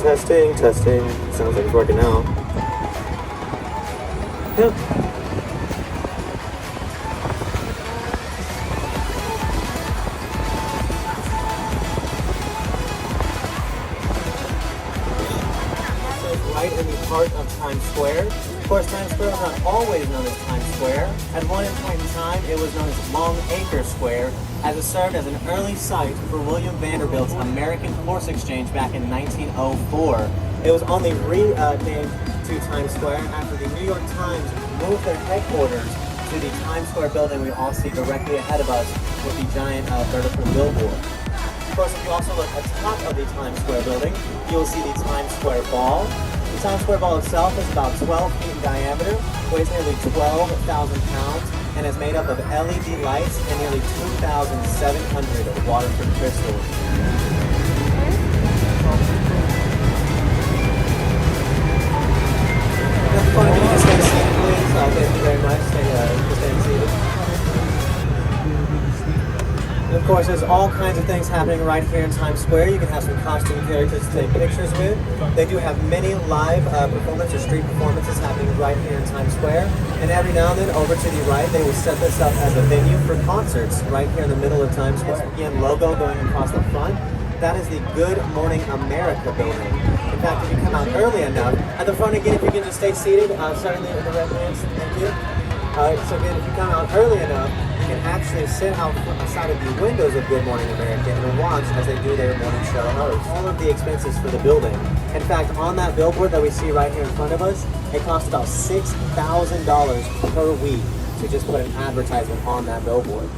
Testing, testing. Sounds like it's working now. Yep. Right in the heart of Times Square. Of course, Times Square was not always known as Times Square. At one point in time, it was known as Long Acre Square, as it served as an early site for William Vanderbilt's American Horse Exchange back in 1904. It was only renamed to Times Square after the New York Times moved their headquarters to the Times Square building we all see directly ahead of us with the giant vertical billboard. Of course, if you also look atop of the Times Square building, you will see the Times Square Ball. The Times Square Ball itself is about 12 feet in diameter, weighs nearly 12,000 pounds, and is made up of LED lights and nearly 2,700 waterproof crystals. If you want to just stay seated, please. Thank you very much. Stay seated. And of course, there's all kinds of things happening right here in Times Square. You can have some costume characters to take pictures with. They do have many live performances, street performances happening right here in Times Square. And every now and then, over to the right, they will set this up as a venue for concerts right here in the middle of Times Square. Again, logo going across the front. That is the Good Morning America building. In fact, if you come out early enough, at the front again, if you can just stay seated, starting in the red pants, thank you. So again, if you come out early enough, you can actually sit outside of the windows of Good Morning America and watch as they do their morning show host. All of the expenses for the building. In fact, on that billboard that we see right here in front of us, it costs about $6,000 per week to just put an advertisement on that billboard.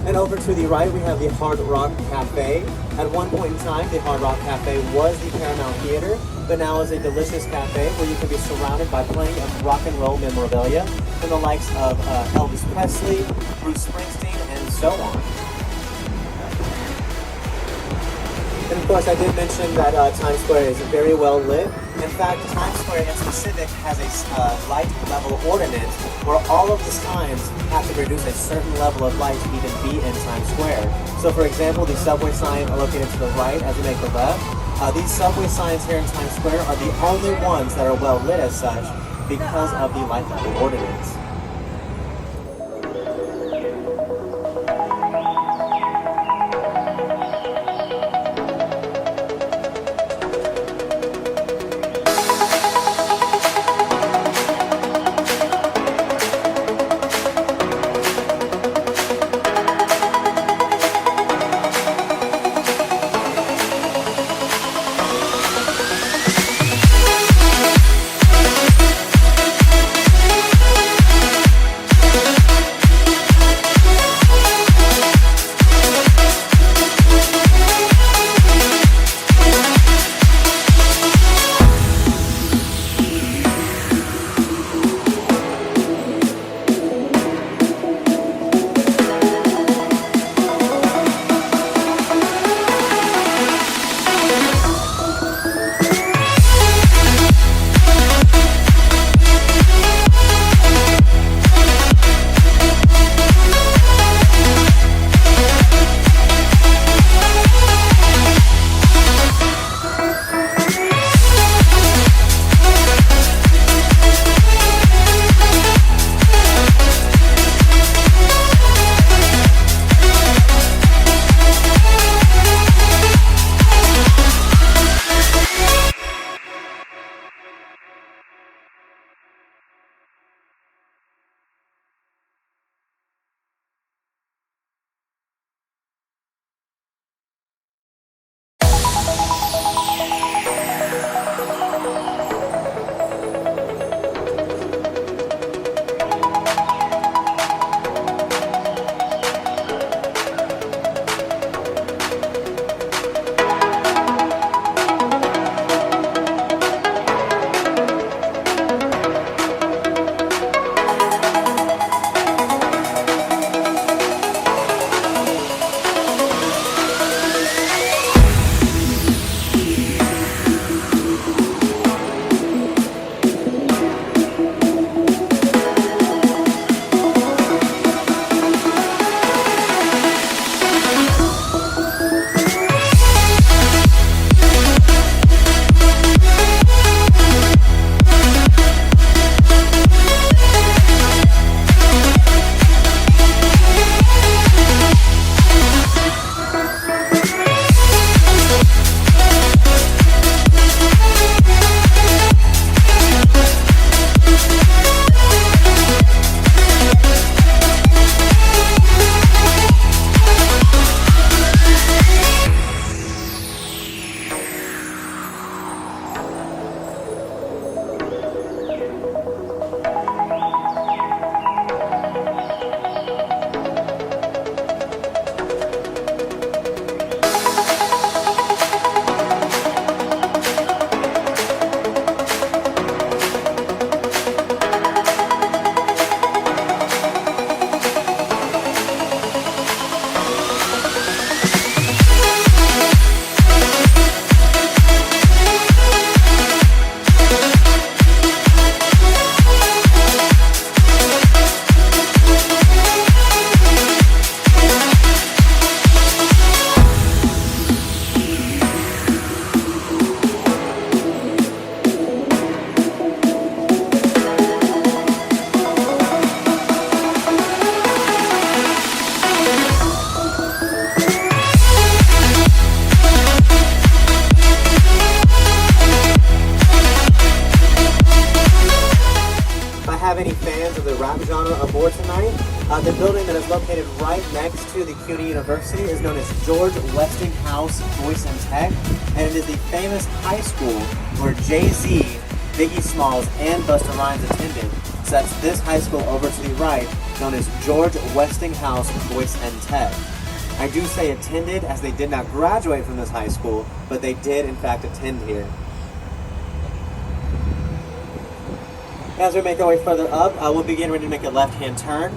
And over to the right, we have the Hard Rock Cafe. At one point in time, the Hard Rock Cafe was the Paramount Theater, but now is a delicious cafe where you can be surrounded by plenty of rock and roll memorabilia from the likes of Elvis Presley, Bruce Springsteen, and so on. And of course, I did mention that Times Square is very well lit. In fact, Times Square in specific has a light level ordinance where all of the signs have to produce a certain level of light to even be in Times Square. So for example, the subway sign located to the right as you make the left, these subway signs here in Times Square are the only ones that are well lit as such because of the light level ordinance. The building that is located right next to the CUNY University is known as George Westinghouse Voice and Tech, and it is the famous high school where Jay-Z, Biggie Smalls, and Busta Rhymes attended. So that's this high school over to the right, known as George Westinghouse Voice and Tech. I do say attended as they did not graduate from this high school, but they did in fact attend here. As we make our way further up, we'll begin ready to make a left-hand turn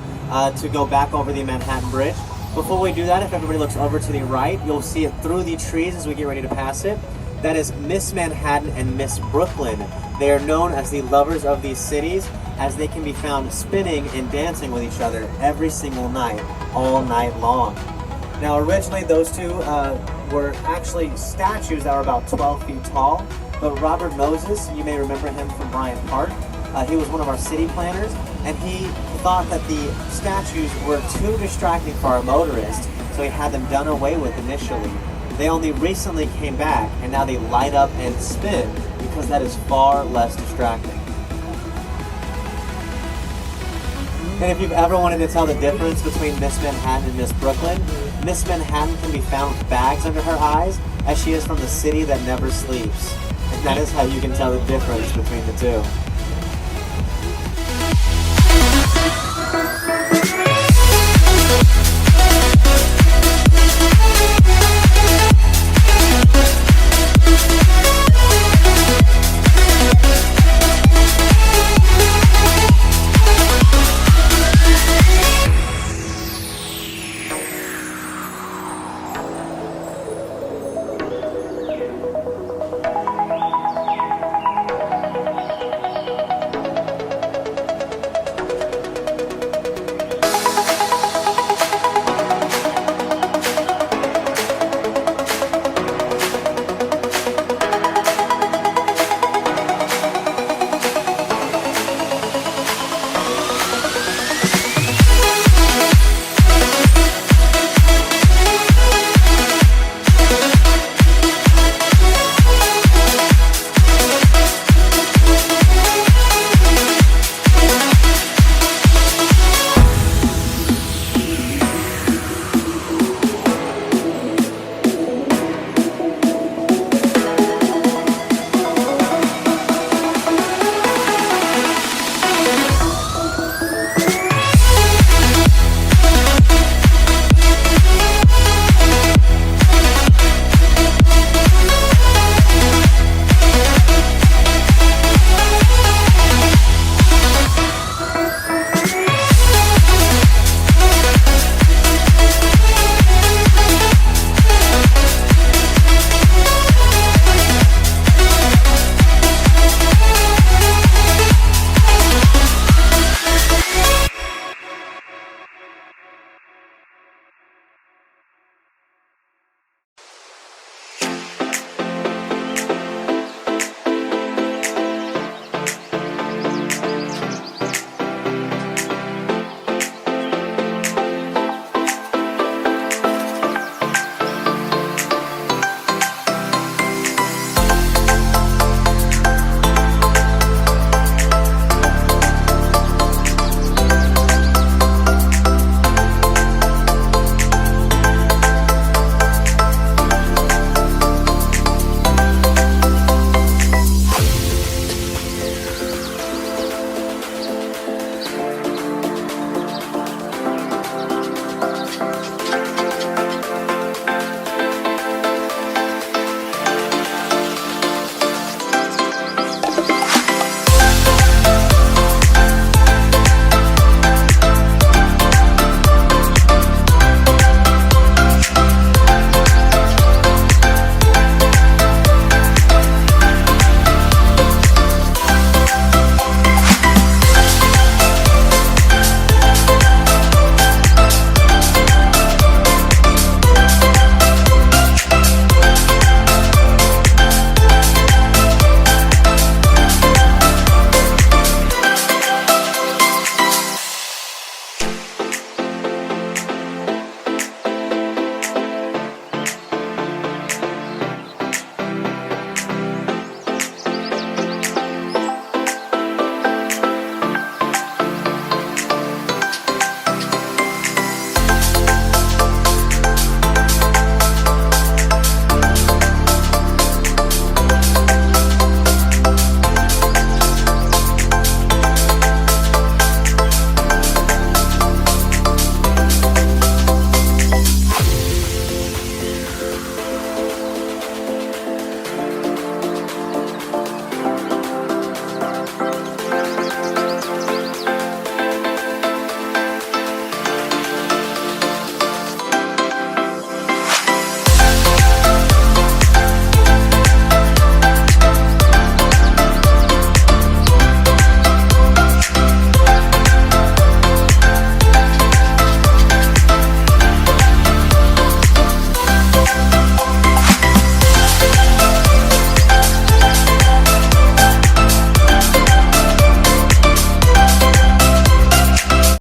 to go back over the Manhattan Bridge. Before we do that, if everybody looks over to the right, you'll see it through the trees as we get ready to pass it. That is Miss Manhattan and Miss Brooklyn. They are known as the lovers of these cities, as they can be found spinning and dancing with each other every single night, all night long. Now originally those two were actually statues that were about 12 feet tall, but Robert Moses, you may remember him from Bryant Park, he was one of our city planners, and he thought that the statues were too distracting for our motorists, so he had them done away with initially. They only recently came back, and now they light up and spin because that is far less distracting. And if you've ever wanted to tell the difference between Miss Manhattan and Miss Brooklyn, Miss Manhattan can be found with bags under her eyes, as she is from the city that never sleeps. And that is how you can tell the difference between the two.